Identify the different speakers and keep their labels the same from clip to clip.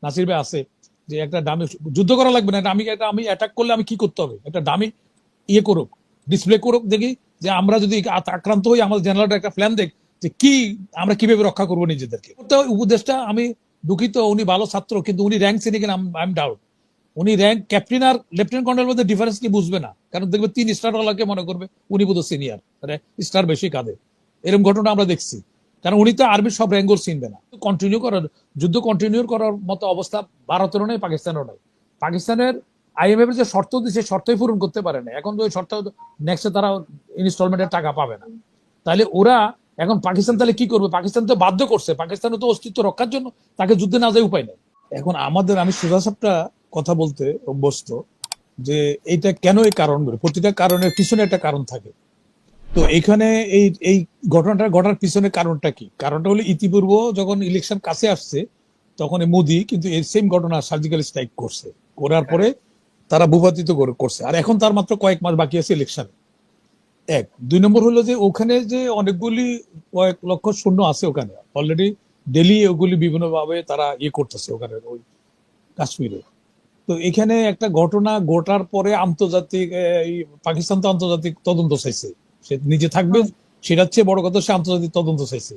Speaker 1: নাসির ভাই আছে যে একটা ডামি যুদ্ধ করা লাগবে না, আমি অ্যাটাক করলে আমি কি করতে হবে, একটা ডামি ইয়ে করুক, ডিসপ্লে করুক, দেখি যে আমরা যদি আক্রান্ত হই আমাদের জেনারেল একটা প্ল্যান দেখ যে কি আমরা কিভাবে রক্ষা করবো নিজেদেরকে। তো উপদেশটা আমি দুঃখিত, উনি ভালো ছাত্র কিন্তু উনি র্যাঙ্ক চিনি কিনা আই এম ডাউট। উনি র্যাঙ্ক ক্যাপ্টেন আর লেফটেন্যান্ট কর্নেলের মধ্যে ডিফারেন্স কি বুঝবে না, কারণ দেখবে 3 স্টার ওয়ালাকে মনে করবে উনি বোধ সিনিয়র, স্টার বেশি কাঁদে, এরকম ঘটনা আমরা দেখছি। কারণ উনি তো আর্মির সব র্যাঙ্কও চিনবে না। কন্টিনিউ করার যুদ্ধ কন্টিনিউ করার মতো অবস্থা ভারতেরও নেই, পাকিস্তানেরও নেই। পাকিস্তানের আইএমএফ এর যে শর্ত দিচ্ছে শর্তই পূরণ করতে পারে না, এখন তো ওই শর্ত নেক্সটে তারা ইনস্টলমেন্টের টাকা পাবে না। তাহলে ওরা এখন পাকিস্তান তাহলে কি করবে, পাকিস্তান তো বাধ্য করছে, পাকিস্তানের তো অস্তিত্ব রক্ষার জন্য তাকে যুদ্ধে না যায় উপায় নেই। এখন আমাদের আমি সোজাসাপটা কথা বলতে অভ্যস্ত যে এইটা কেন, এই কারণগুলো প্রতিটা কারণের পিছনে একটা কারণ থাকে। তো এখানে এই এই ঘটনাটা ঘটার পিছনে কারণটা কি, কারণটা হলো ইতিপূর্ব যখন ইলেকশন কাছে আসছে তখন মোদি কিন্তু এই সেম ঘটনা সার্জিক্যাল স্ট্রাইক করছে, করার পরে তারা ভূপাতিত করছে, আর এখন তার মাত্র কয়েক মাস বাকি আছে ইলেকশন। 1 2 নম্বর হলো যে ওখানে যে অনেকগুলি কয়েক লক্ষ সৈন্য আছে ওখানে অলরেডি, ডেলি ওগুলি বিভিন্ন ভাবে তারা ইয়ে করতেছে ওখানে ওই কাশ্মীরে। তো এখানে একটা ঘটনা ঘটার পরে আন্তর্জাতিক পাকিস্তান তো আন্তর্জাতিক তদন্ত চাইছে, সে নিজে থাকবে সেটার চেয়ে বড় কথা, সে আন্তর্জাতিক তদন্ত চাইছে।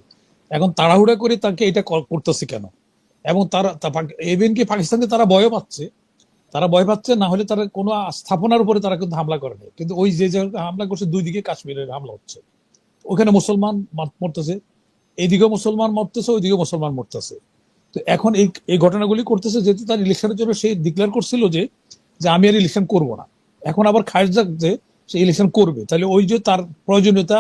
Speaker 1: এখন তাড়াহুড়া করে তাকে এটা করতেছে কেন, এবং তারা ইভেন কি পাকিস্তানকে তারা ভয় পাচ্ছে, না হলে তারা কোনো স্থাপনার উপরে তারা কিন্তু হামলা করে না, কিন্তু ওই যে হামলা করছে দুই দিকে কাশ্মীরের হামলা হচ্ছে, ওখানে মুসলমান মরতেছে, এইদিকেও মুসলমান মরতেছে, ওইদিকেও মুসলমান মরতেছে। তো এখন এই ঘটনাগুলি করতেছে যেহেতু তার ইলেকশনের জন্য সে ডিক্লেয়ার করছিল যে যে আমি আর ইলেকশন করব না, এখন আবার খায়রজাক যে সে ইলেকশন করবে, তাহলে ওই যে তার প্রয়োজনীয়তা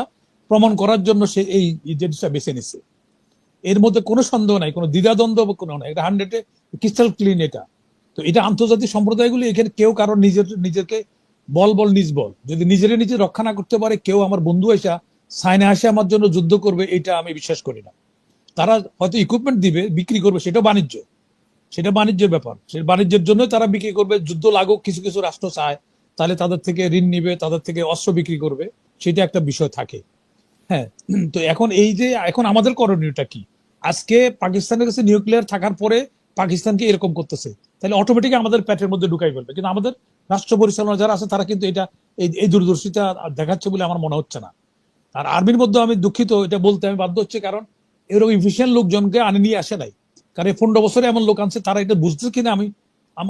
Speaker 1: প্রমাণ করার জন্য সে এই জিনিসটা বেছে নিছে। এর মধ্যে কোনো সন্দেহ নাই, কোনো দ্বিধাদ্বন্দ্ব কোনো নাই, এটা 100-এ ক্রিস্টাল ক্লিন এটা। তো এটা আন্তর্জাতিক সম্প্রদায়গুলি এখানে কেউ কারণ নিজেকে বল নিজ বল যদি নিজে রক্ষা না করতে পারে, কেউ আমার বন্ধু এসে সাইনে আসে আমার জন্য যুদ্ধ করবে, এটা আমি বিশ্বাস করি না। তারা হয়তো ইকুইপমেন্ট দিবে, বিক্রি করবে, সেটা বাণিজ্য, সেটা বাণিজ্যের ব্যাপার, সেই বাণিজ্যের জন্য তারা বিক্রি করবে, যুদ্ধ লাগুক কিছু কিছু রাষ্ট্র চায়, তাহলে তাদের থেকে ঋণ নিবে, তাদের থেকে অস্ত্র বিক্রি করবে, সেটা একটা বিষয় থাকে। হ্যাঁ, তো এখন এই যে এখন আমাদের করণীয়টা কি, আজকে পাকিস্তানের কাছে নিউক্লিয়ার থাকার পরে পাকিস্তানকে এরকম করতেছে, তাহলে অটোমেটিক আমাদের পেটের মধ্যে ঢুকাই ফেলবে, কিন্তু আমাদের রাষ্ট্র পরিচালনা যারা আছে তারা কিন্তু এটা এই দূরদর্শিতা দেখাচ্ছে বলে আমার মনে হচ্ছে না। আর আর্মির মধ্যে আমি দুঃখিত, এটা বলতে আমি বাধ্য হচ্ছে, কারণ এরকম ইফিসিয়েন্ট লোকজনকে আনে নিয়ে আসে নাই, কারণ 15 বছরে এমন লোক আনছে, তারা এটা বুঝছে কিনা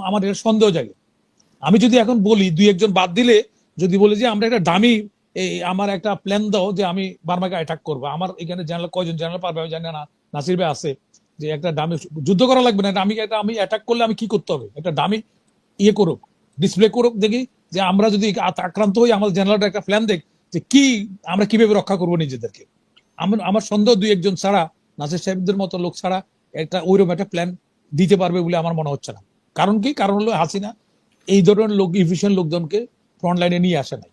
Speaker 1: আমার এটা সন্দেহ জাগে। আমি যদি এখন বলি 2-1 জন বাদ দিলে, যদি বলি যে আমরা একটা দামি আমার একটা প্ল্যান দাও যে আমি বার্মাকে অ্যাটাক করবো, আমার এখানে জেনারেল কয়জন জেনারেল পারবে আমি জানি না, নাসির ভাই আছে যে একটা দামি যুদ্ধ করা লাগবে না, আমি অ্যাটাক করলে আমি কি করতে হবে, একটা দামি ইয়ে করুক, ডিসপ্লে করুক, দেখি যে আমরা যদি আক্রান্ত হই আমাদের জেনারেল একটা প্ল্যান দেখ যে কি আমরা কিভাবে রক্ষা করবো নিজেদেরকে। আমার সন্দেহ 2-1 জন ছাড়া, নাসির সাহেবদের মতো লোক ছাড়া একটা ওইরকম একটা প্ল্যান দিতে পারবে বলে আমার মনে হচ্ছে না। কারণ কি, কারণ হলো হাসিনা এই ধরনের লোক ইফিসিয়েন্ট লোকজনকে ফ্রন্ট লাইনে নিয়ে আসে নাই,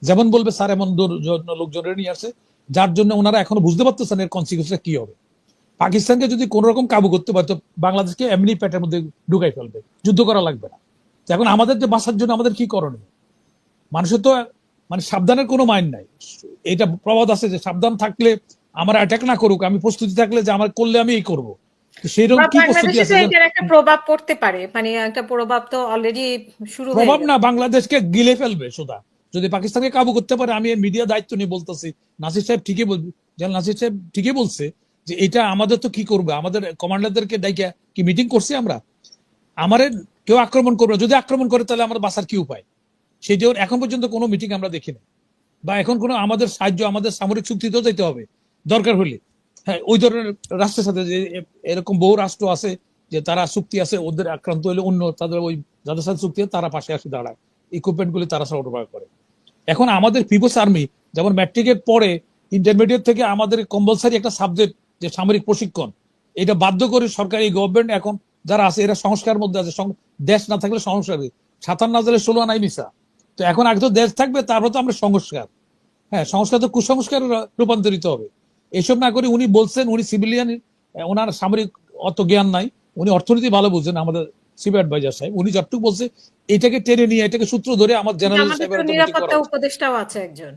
Speaker 1: যেমন বলবে স্যার এমন লোকজনের নিয়ে আসে যার জন্য ওনারা এখনো বুঝতে পারতেছেন এর কনসিকুয়েন্সটা কি হবে। পাকিস্তানকে যদি কোন রকম কাবু করতে পারতো, বাংলাদেশকে এমনি পেটের মধ্যে ঢুকাই ফেলবে, যুদ্ধ করা লাগবে না। এখন আমাদের যে বাঁচার জন্য আমাদের কি করণীয়, মানুষের তো মানে সাবধানের কোনো মাইন্ড নাই। এটা প্রবাদ আছে যে সাবধান থাকলে আমার অ্যাটাক না করুক, আমি প্রস্তুতি থাকলে যে আমার করলে আমি এই করবো, সেইরকম কি প্রস্তুতি আছে?
Speaker 2: একটা প্রভাব পড়তে পারে, মানে একটা প্রভাব তো অলরেডি শুরু হয়ে
Speaker 1: প্রভাব
Speaker 2: গেছে।
Speaker 1: না, বাংলাদেশকে গিলে ফেলবে সোজা যদি পাকিস্তানকে কাবু করতে পারে। আমি মিডিয়া দায়িত্ব নিয়ে বলতেছি, নাসির সাহেব ঠিকই নাসির সাহেব ঠিকই বলছে যে এটা আমাদের তো কি করবে, আমাদের কমান্ডারদেরকে ডাইকা কি মিটিং করছি আমরা, আমাদের কেউ আক্রমণ করবে, যদি আক্রমণ করে তাহলে আমার বাঁচার কি উপায়, সেই যে এখন পর্যন্ত কোনো মিটিং আমরা দেখিনি, বা এখন কোনো আমাদের সাহায্য, আমাদের সামরিক চুক্তিতেও যেতে হবে দরকার হলে। হ্যাঁ, ওই ধরনের রাষ্ট্রের সাথে যে এরকম বহু রাষ্ট্র আছে যে তারা চুক্তি আছে, ওদের আক্রান্ত হলে অন্য তাদের ওই যাদের সাথে চুক্তি তারা পাশে আসে দাঁড়ায়, ইকুইপমেন্ট গুলি তারা সরবরাহ করে। এখন আমাদের পিপলস আর্মি যেমন ম্যাট্রিকের পরে ইন্টারমিডিয়েট থেকে আমাদের কম্পালসারি একটা সাবজেক্ট যে সামরিক প্রশিক্ষণ, এটা বাধ্য করে সরকারি গভর্নমেন্ট এখন যারা আছে এরা সংস্কার মধ্যে আছে, দেশ না থাকলে সংস্কার, 57 না জালে 16 আনাই নিসা। তো এখন আগে তো দেশ থাকবে, তারপর তো আমরা সংস্কার, হ্যাঁ সংস্কার তো কুসংস্কার রূপান্তরিত হবে। এসব না করে উনি বলছেন উনি সিভিলিয়ান, ওনার সামরিক অত জ্ঞান নাই, উনি অর্থনীতি ভালো বুঝছেন, আমাদের চিফ অ্যাডভাইজার সাহেব উনি যতটুকু বলছে এটাকে টেনে নিয়ে এটাকে সূত্র ধরে আমার জেনারেল সাহেবের
Speaker 2: নিরাপত্তা উপদেষ্টাও আছে একজন।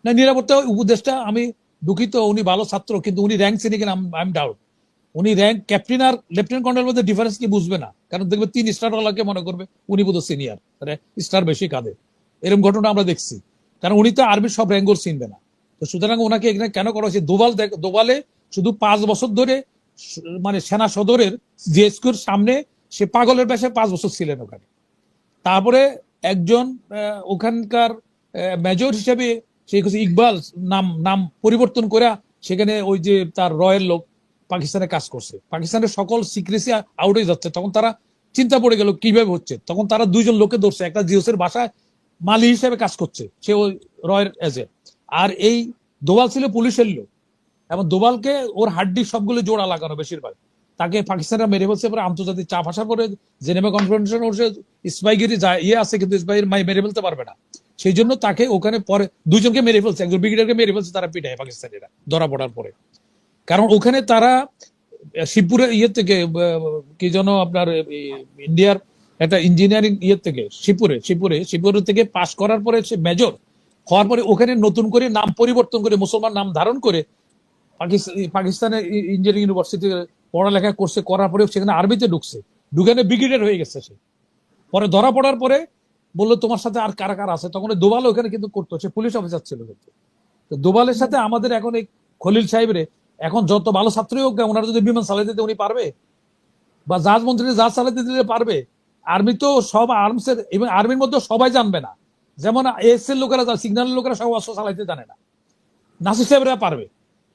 Speaker 1: না, নিরাপত্তা উপদেষ্টা আমি দুঃখিত, উনি ভালো ছাত্র কিন্তু উনি র্যাঙ্ক চিনি কিনা আই এম ডাউট। উনি র্যাঙ্ক ক্যাপ্টেন আর লেফটেন্যান্ট কর্নেল মধ্যে ডিফারেন্স কি বুঝবে না, কারণ দেখবে 3 স্টার ওয়ালাকে মনে করবে উনি বোধ সিনিয়র, স্টার বেশি কাঁদে। এরকম ঘটনা আমরা দেখছি, কারণ উনি তো আর্মির সব র্যাঙ্কর চিনবে না। তো সুতরাং ওনাকে এখানে কেন করা হয়েছে, দোবালে শুধু 5 বছর ধরে মানে সেনা সদরের জিএসকিউর সামনে সে পাগলের বেশে 5 বছর ছিলেন ওখানে। তারপরে একজন ওখানকার মেজর হিসেবে সেই ইকবাল নাম নাম পরিবর্তন করে সেখানে ওই যে তার রয়ের লোক পাকিস্তানে কাজ করছে, পাকিস্তানের সকল সিক্রেসি আউট হয়ে যাচ্ছে। তখন তারা চিন্তা পড়ে গেল কিভাবে হচ্ছে, তখন তারা 2জন লোককে ধরছে, একটা জিওসের বাসায় মালি হিসেবে কাজ করছে, সে ওই রয়ের এজেন্ট, আর এই দোবাল ছিল পুলিশের লোক। এবং দোবালকে ওর হাড্ডি সবগুলো জোড়া লাগানো বেশিরভাগ, তাকে পাকিস্তানরা মেরে ফেলছে। পরে আন্তর্জাতিক চাপ আসার পরে জেনেভা কনফারেন্সের স্পাইগিরি আছে, কিন্তু স্পাই মেরে ফেলতে পারবে না, সেই জন্য তাকে ওখানে পরে 2জনকে মেরে ফেলছে, একজন ব্রিগেডিয়ারকে মেরে ফেলছে তারা পিটায় পাকিস্তানিরা ধরা পড়ার পরে। কারণ ওখানে তারা শিবপুরের থেকে কি যেন আপনার ইন্ডিয়ার একটা ইঞ্জিনিয়ারিং থেকে শিবপুরে থেকে পাশ করার পরে সে মেজর হওয়ার পরে ওখানে নতুন করে নাম পরিবর্তন করে মুসলমান নাম ধারণ করে পাকিস্তানের ইঞ্জিনিয়ারিং ইউনিভার্সিটিতে পড়ালেখা করছে, করার পরে সেখানে আরবিতে ঢুকছে, ঢুকানে ব্রিগেডিয়ার হয়ে গেছে সে। পরে ধরা পড়ার পরে বললো তোমার সাথে আর কারা কারা আছে, তখন দোবাল ওখানে কিন্তু করতো, সে পুলিশ অফিসার ছিল কিন্তু। তো দোবালের সাথে আমাদের এখন এই খলিল সাহেবের এখন যত ভালো ছাত্রই হোক, ওনারা যদি বিমান চালাইতে দিতে উনি পারবে, বা জাহাজ মন্ত্রী জাহাজ চালাইতে দিলে পারবে। আর্মি তো সব আর্মসের, এবং আর্মির মধ্যে সবাই জানবে না, যেমন এস এর লোকেরা, সিগন্যালের লোকেরা সব অস্ত্র চালাইতে জানে না, নাসির সাহেবরা পারবে।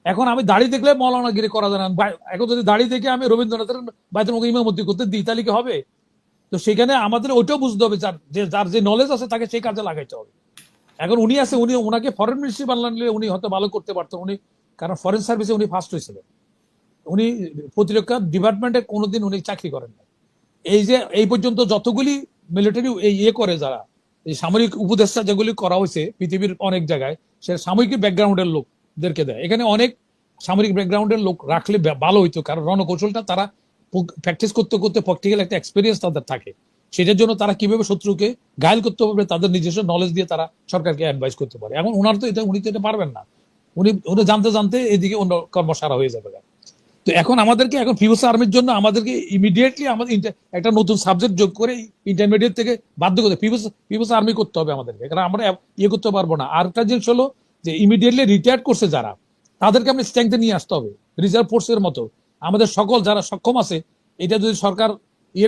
Speaker 1: এখন আমি দাড়ি দেখলে মৌলানাগিরি করা যায় না, এখন যদি দাড়ি দেখে আমি রবীন্দ্রনাথের বাইতুল মুকাদ্দাসে ইমামতি করতে দিই তাহলে কি হবে? তো সেখানে আমাদের ওইটাও বুঝতে হবে, যার যে নলেজ আছে তাকে সেই কাজে লাগাইতে হবে। এখন উনি আছে, ওনাকে ফরেন মিনিস্ট্রি বানালে উনি হয়তো ভালো করতে পারতেন, উনি কারণ ফরেন সার্ভিসে উনি ফার্স্ট হয়েছিলেন, উনি প্রতিরক্ষা ডিপার্টমেন্টে কোনোদিন উনি চাকরি করেন না। এই যে এই পর্যন্ত যতগুলি মিলিটারি করে, যারা এই সামরিক উপদেষ্টা যেগুলি করা হয়েছে পৃথিবীর অনেক জায়গায়, সে সামরিক ব্যাকগ্রাউন্ডের লোকদেরকে দেয়। এখানে অনেক সামরিক ব্যাকগ্রাউন্ডের লোক রাখলে ভালো হইতো, কারণ রণকৌশলটা তারা প্র্যাকটিস করতে করতে প্র্যাকটিক্যাল একটা এক্সপিরিয়েন্স তাদের থাকে, সেটার জন্য তারা কিভাবে শত্রুকে ঘায়ল করতে পারবে তাদের নিজস্ব নলেজ দিয়ে তারা সরকারকে অ্যাডভাইস করতে পারে। এখন ওনার তো উনি তো এটা পারবেন না, উনি জানতে জানতে এদিকে অন্য কর্মসারা হয়ে যাবে। তো এখন আমাদেরকে এখন ফিউস আর্মির জন্য আমাদেরকে ইমিডিয়েটলি আমাদের একটা নতুন সাবজেক্ট যোগ করে ইন্টারমিডিয়েট থেকে বাধ্য করতে ফিউস আর্মি করতে হবে আমাদেরকে, কারণ আমরা করতে পারবো না। আর একটা জিনিস হলো যে ইমিডিয়েটলি রিটায়ার্ড করছে যারা, তাদেরকে আমরা স্ট্রেংথে নিয়ে আসতে হবে, রিজার্ভ ফোর্সের মতো আমাদের সকল যারা সক্ষম আছে, এটা যদি সরকার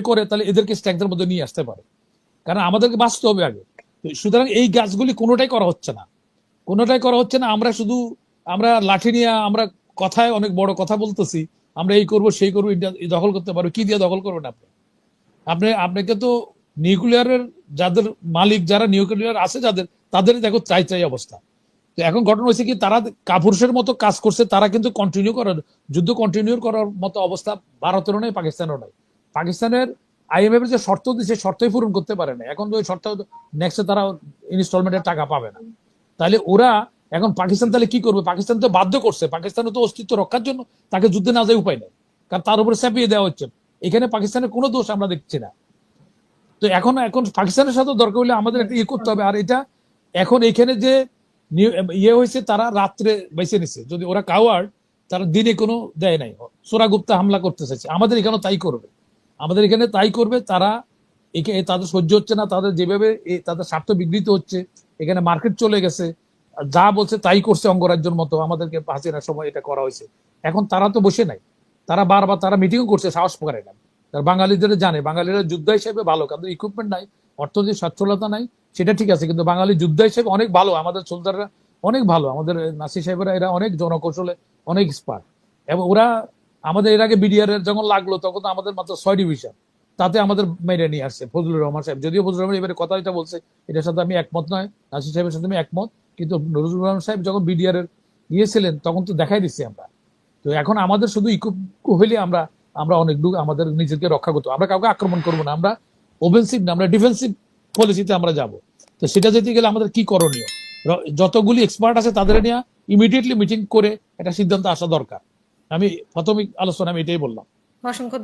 Speaker 1: করে তাহলে এদেরকে স্ট্রেংথের মধ্যে নিয়ে আসতে পারে, কারণ আমাদেরকে বাঁচতে হবে আগে। সুতরাং এই গাছগুলি কোনোটাই করা হচ্ছে না, আমরা লাঠি নিয়ে আমরা কথায় অনেক বড় কথা বলতেছি, আমরা এই করব সেই করবো, দখল করতে পারবো, কি দিয়ে দখল করবেন আপনাকে তো নিউক্লিয়ারের যাদের মালিক, যারা নিউক্লিয়ার আছে তাদের দেখো চাই অবস্থা। তো এখন ঘটনা হয়েছে কি, তারা কাপুরুষের মতো কাজ করছে, তারা কিন্তু যুদ্ধ কন্টিনিউ করার মতো অবস্থা ভারতেরও নয়, পাকিস্তানেরও নয়। পাকিস্তানের IMF এর যে শর্ত দিচ্ছে শর্তই পূরণ করতে পারে না, এখন তো ওই শর্ত নেক্সটে তারা ইনস্টলমেন্টের টাকা পাবে না। তাহলে ওরা এখন পাকিস্তান তাহলে কি করবে? পাকিস্তান তো বাধ্য করছে, পাকিস্তানের তো অস্তিত্ব রক্ষার জন্য তাকে যুদ্ধে না যায় উপায় নেই, কারণ তার উপরে চাপিয়ে দেওয়া হচ্ছে। এখানে পাকিস্তানের কোনো দোষ আমরা দেখছি না। তো এখন পাকিস্তানের সাথে দরকার হলে আমাদের একটা করতে হবে। আর এটা এখন এখানে যে হয়েছে, তারা রাত্রে বেছে নিছে, যদি ওরা কাওয়ার্ড, তারা দিনে কোনো দেয় নাই, সোরাগুপ্তা হামলা করতে চাইছে, আমাদের এখানে তাই করবে তারা। তাদের সহ্য হচ্ছে না, তাদের যেভাবে তাদের স্বার্থ বিঘ্নিত হচ্ছে, এখানে মার্কেট চলে গেছে, যা বলছে তাই করছে অঙ্গরাজ্যের মতো। আমাদেরকে হাসিনার সময় এটা করা হয়েছে, এখন তারা তো বসে নাই, তারা বারবার তারা মিটিংও করছে, সাহস করে না। তার বাঙালিদের জানে, বাঙালিরা যোদ্ধা হিসেবে ভালো, কারণ ইকুইপমেন্ট নাই, অর্থনৈতিক সচ্ছলতা নাই, সেটা ঠিক আছে, কিন্তু বাঙালি যোদ্ধা হিসেবে অনেক ভালো, আমাদের সোলজাররা অনেক ভালো, আমাদের নাসির সাহেবরা এরা অনেক জনকৌশলে অনেক এক্সপার্ট। এবং ওরা আমাদের এর আগে বিডিআর এর যখন লাগলো তখন তো আমাদের মাত্র 6 ডিভিশন, তাতে আমাদের মেরে নিয়ে আসছে ফজলুর রহমান সাহেব। যদিও ফজলুর রহমান এবারে কথা এটা বলছে, এটার সাথে আমি একমত নয়, নাসির সাহেবের সাথে আমি একমত, কিন্তু নজরুল রহমান সাহেব যখন বিডিআর এর ছিলেন তখন তো দেখাই দিচ্ছি আমরা। তো এখন আমাদের শুধু হইলে আমরা অনেক দূর আমাদের নিজেকে রক্ষা করতে, আমরা কাউকে আক্রমণ করবো না, আমরা অফেন্সিভ না, আমরা ডিফেন্সিভ পলিসিতে আমরা যাব। তো সেটা যেতে গেলে আমাদের কি করণীয়, যতগুলি এক্সপার্ট আছে তাদের নিয়ে ইমিডিয়েটলি মিটিং করে একটা সিদ্ধান্ত আসা দরকার। আমি প্রাথমিক আলোচনা আমি এটাই বললাম।
Speaker 2: অসংখ্য